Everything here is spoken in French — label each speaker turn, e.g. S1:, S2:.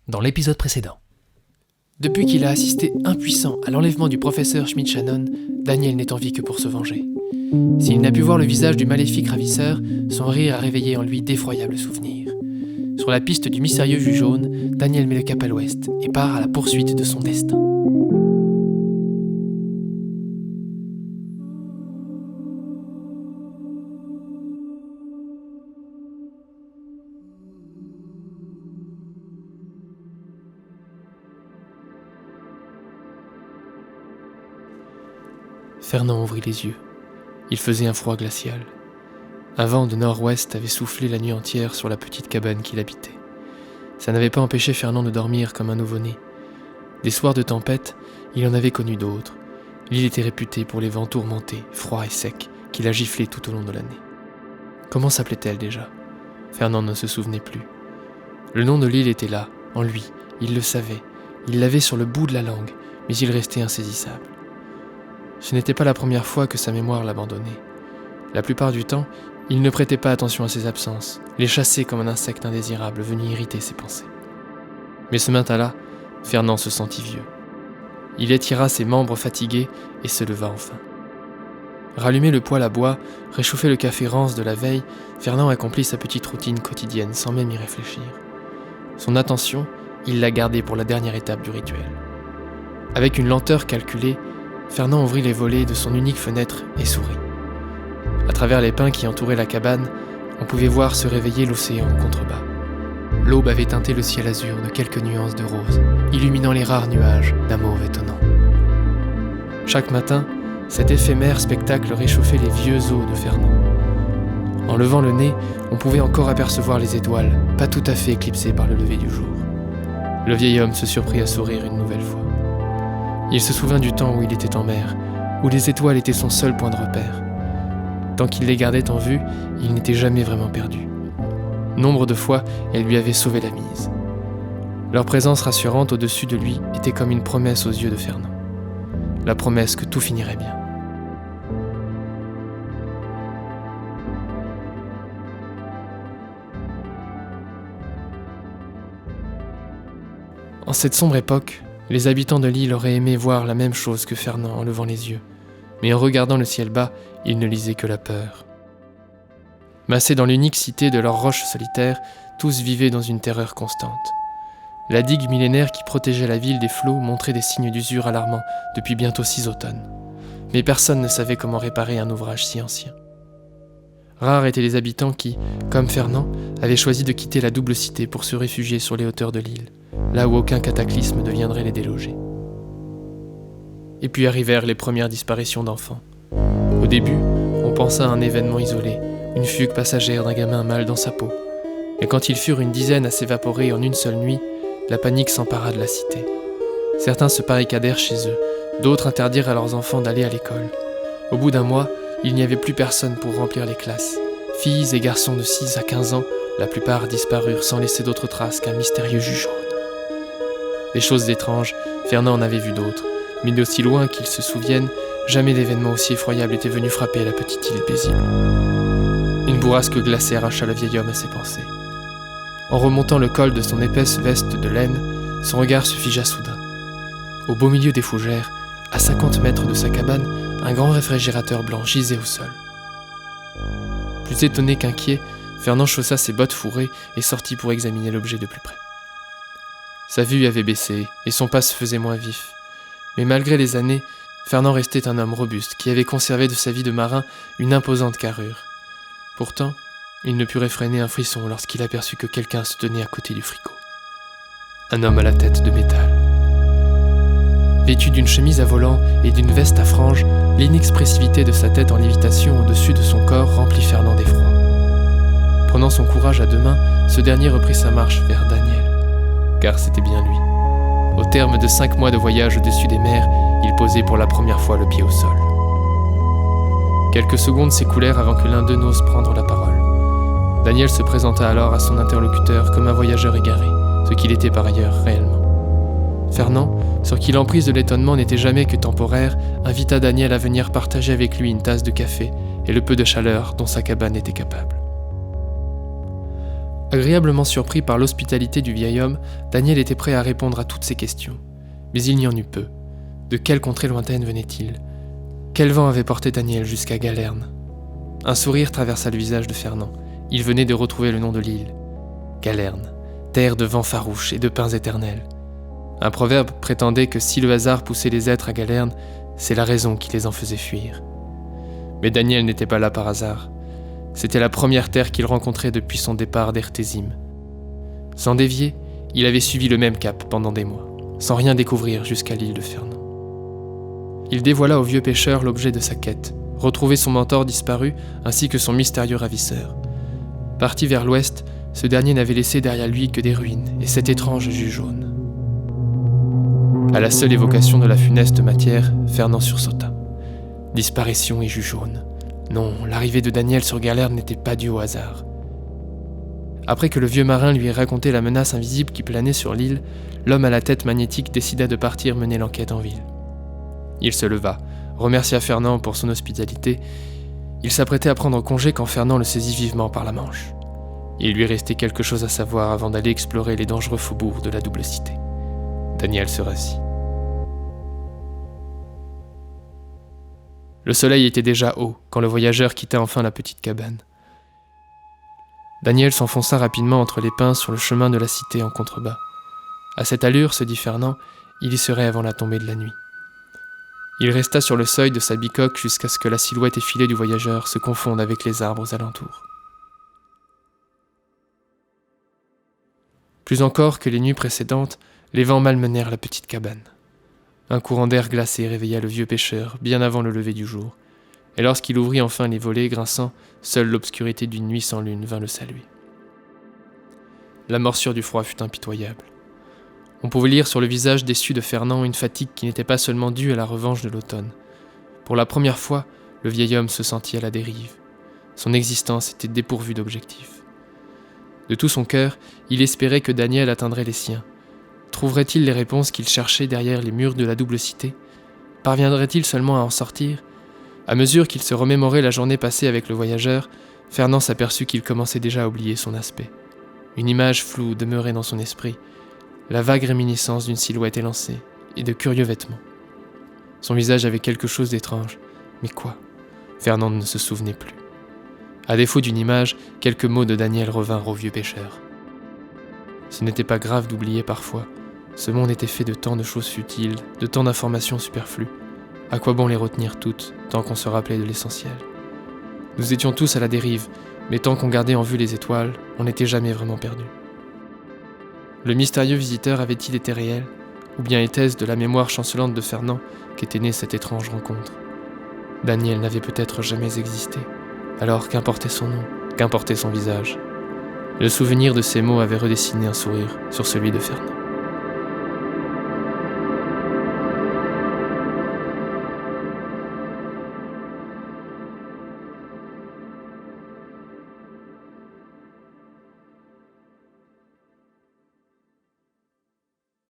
S1: dans l'épisode précédent. Depuis qu'il a assisté impuissant à l'enlèvement du professeur Schmidt-Shannon, Daniel n'est en vie que pour se venger. S'il n'a pu voir le visage du maléfique ravisseur, son rire a réveillé en lui d'effroyables souvenirs. Sur la piste du mystérieux jus jaune, Daniel met le cap à l'ouest et part à la poursuite de son destin. Fernand ouvrit les yeux. Il faisait un froid glacial. Un vent de nord-ouest avait soufflé la nuit entière sur la petite cabane qu'il habitait. Ça n'avait pas empêché Fernand de dormir comme un nouveau-né. Des soirs de tempête, il en avait connu d'autres. L'île était réputée pour les vents tourmentés, froids et secs, qui la giflaient tout au long de l'année. Comment s'appelait-elle déjà ? Fernand ne se souvenait plus. Le nom de l'île était là, en lui, il le savait. Il l'avait sur le bout de la langue, mais il restait insaisissable. Ce n'était pas la première fois que sa mémoire l'abandonnait. La plupart du temps, il ne prêtait pas attention à ses absences, les chassait comme un insecte indésirable venu irriter ses pensées. Mais ce matin-là, Fernand se sentit vieux. Il étira ses membres fatigués et se leva enfin. Rallumer le poêle à bois, réchauffer le café rance de la veille, Fernand accomplit sa petite routine quotidienne sans même y réfléchir. Son attention, il l'a gardée pour la dernière étape du rituel. Avec une lenteur calculée, Fernand ouvrit les volets de son unique fenêtre et sourit. À travers les pins qui entouraient la cabane, on pouvait voir se réveiller l'océan en contrebas. L'aube avait teinté le ciel azur de quelques nuances de rose, illuminant les rares nuages d'un mauve étonnant. Chaque matin, cet éphémère spectacle réchauffait les vieux os de Fernand. En levant le nez, on pouvait encore apercevoir les étoiles, pas tout à fait éclipsées par le lever du jour. Le vieil homme se surprit à sourire une nouvelle fois. Il se souvint du temps où il était en mer, où les étoiles étaient son seul point de repère. Tant qu'il les gardait en vue, il n'était jamais vraiment perdu. Nombre de fois, elles lui avaient sauvé la mise. Leur présence rassurante au-dessus de lui était comme une promesse aux yeux de Fernand. La promesse que tout finirait bien. En cette sombre époque, les habitants de l'île auraient aimé voir la même chose que Fernand en levant les yeux. Mais en regardant le ciel bas, ils ne lisaient que la peur. Massés dans l'unique cité de leurs roches solitaires, tous vivaient dans une terreur constante. La digue millénaire qui protégeait la ville des flots montrait des signes d'usure alarmants depuis bientôt 6 automnes. Mais personne ne savait comment réparer un ouvrage si ancien. Rares étaient les habitants qui, comme Fernand, avaient choisi de quitter la double cité pour se réfugier sur les hauteurs de l'île, là où aucun cataclysme ne viendrait les déloger. Et puis arrivèrent les premières disparitions d'enfants. Au début, on pensa à un événement isolé, une fugue passagère d'un gamin mal dans sa peau. Mais quand ils furent une dizaine à s'évaporer en une seule nuit, la panique s'empara de la cité. Certains se barricadèrent chez eux, d'autres interdirent à leurs enfants d'aller à l'école. Au bout d'un mois, il n'y avait plus personne pour remplir les classes. Filles et garçons de 6 à 15 ans, la plupart disparurent sans laisser d'autres traces qu'un mystérieux jus jaune. Des choses étranges, Fernand en avait vu d'autres, mais d'aussi loin qu'il se souvienne, jamais d'événement aussi effroyable était venu frapper la petite île paisible. Une bourrasque glacée arracha le vieil homme à ses pensées. En remontant le col de son épaisse veste de laine, son regard se figea soudain. Au beau milieu des fougères, à 50 mètres de sa cabane, un grand réfrigérateur blanc gisait au sol. Plus étonné qu'inquiet, Fernand chaussa ses bottes fourrées et sortit pour examiner l'objet de plus près. Sa vue avait baissé et son pas se faisait moins vif. Mais malgré les années, Fernand restait un homme robuste qui avait conservé de sa vie de marin une imposante carrure. Pourtant, il ne put réfréner un frisson lorsqu'il aperçut que quelqu'un se tenait à côté du fricot. Un homme à la tête de métal. Vêtu d'une chemise à volant et d'une veste à franges, l'inexpressivité de sa tête en lévitation au-dessus de son corps remplit Fernand d'effroi. Prenant son courage à deux mains, ce dernier reprit sa marche vers Daniel. Car c'était bien lui. Au terme de 5 mois de voyage au-dessus des mers, il posait pour la première fois le pied au sol. Quelques secondes s'écoulèrent avant que l'un d'eux n'ose prendre la parole. Daniel se présenta alors à son interlocuteur comme un voyageur égaré, ce qu'il était par ailleurs réellement. Fernand, sur qui l'emprise de l'étonnement n'était jamais que temporaire, invita Daniel à venir partager avec lui une tasse de café et le peu de chaleur dont sa cabane était capable. Agréablement surpris par l'hospitalité du vieil homme, Daniel était prêt à répondre à toutes ces questions. Mais il n'y en eut peu. De quelle contrée lointaine venait-il? Quel vent avait porté Daniel jusqu'à Galerne? Un sourire traversa le visage de Fernand. Il venait de retrouver le nom de l'île. Galerne, terre de vents farouches et de pins éternels. Un proverbe prétendait que si le hasard poussait les êtres à Galerne, c'est la raison qui les en faisait fuir. Mais Daniel n'était pas là par hasard. C'était la première terre qu'il rencontrait depuis son départ d'Ertésime. Sans dévier, il avait suivi le même cap pendant des mois, sans rien découvrir jusqu'à l'île de Fernand. Il dévoila au vieux pêcheur l'objet de sa quête, retrouver son mentor disparu ainsi que son mystérieux ravisseur. Parti vers l'ouest, ce dernier n'avait laissé derrière lui que des ruines et cet étrange jus jaune. À la seule évocation de la funeste matière, Fernand sursauta. Disparition et jus jaune. Non, l'arrivée de Daniel sur Galerne n'était pas due au hasard. Après que le vieux marin lui ait raconté la menace invisible qui planait sur l'île, l'homme à la tête magnétique décida de partir mener l'enquête en ville. Il se leva, remercia Fernand pour son hospitalité. Il s'apprêtait à prendre congé quand Fernand le saisit vivement par la manche. Il lui restait quelque chose à savoir avant d'aller explorer les dangereux faubourgs de la double cité. Daniel se rassit. Le soleil était déjà haut quand le voyageur quitta enfin la petite cabane. Daniel s'enfonça rapidement entre les pins sur le chemin de la cité en contrebas. À cette allure, se dit Fernand, il y serait avant la tombée de la nuit. Il resta sur le seuil de sa bicoque jusqu'à ce que la silhouette effilée du voyageur se confonde avec les arbres aux alentours. Plus encore que les nuits précédentes, les vents malmenèrent la petite cabane. Un courant d'air glacé réveilla le vieux pêcheur bien avant le lever du jour, et lorsqu'il ouvrit enfin les volets grinçants, seule l'obscurité d'une nuit sans lune vint le saluer. La morsure du froid fut impitoyable. On pouvait lire sur le visage déçu de Fernand une fatigue qui n'était pas seulement due à la revanche de l'automne. Pour la première fois, le vieil homme se sentit à la dérive. Son existence était dépourvue d'objectif. De tout son cœur, il espérait que Daniel atteindrait les siens. Trouverait-il les réponses qu'il cherchait derrière les murs de la double cité? Parviendrait-il seulement à en sortir? À mesure qu'il se remémorait la journée passée avec le voyageur, Fernand s'aperçut qu'il commençait déjà à oublier son aspect. Une image floue demeurait dans son esprit, la vague réminiscence d'une silhouette élancée et de curieux vêtements. Son visage avait quelque chose d'étrange, mais quoi? Fernand ne se souvenait plus. À défaut d'une image, quelques mots de Daniel revinrent au vieux pêcheur. Ce n'était pas grave d'oublier parfois. Ce monde était fait de tant de choses futiles, de tant d'informations superflues. À quoi bon les retenir toutes, tant qu'on se rappelait de l'essentiel? Nous étions tous à la dérive, mais tant qu'on gardait en vue les étoiles, on n'était jamais vraiment perdu. Le mystérieux visiteur avait-il été réel? Ou bien était-ce de la mémoire chancelante de Fernand qu'était née cette étrange rencontre? Daniel n'avait peut-être jamais existé. Alors qu'importait son nom, qu'importait son visage? Le souvenir de ces mots avait redessiné un sourire sur celui de Fernand.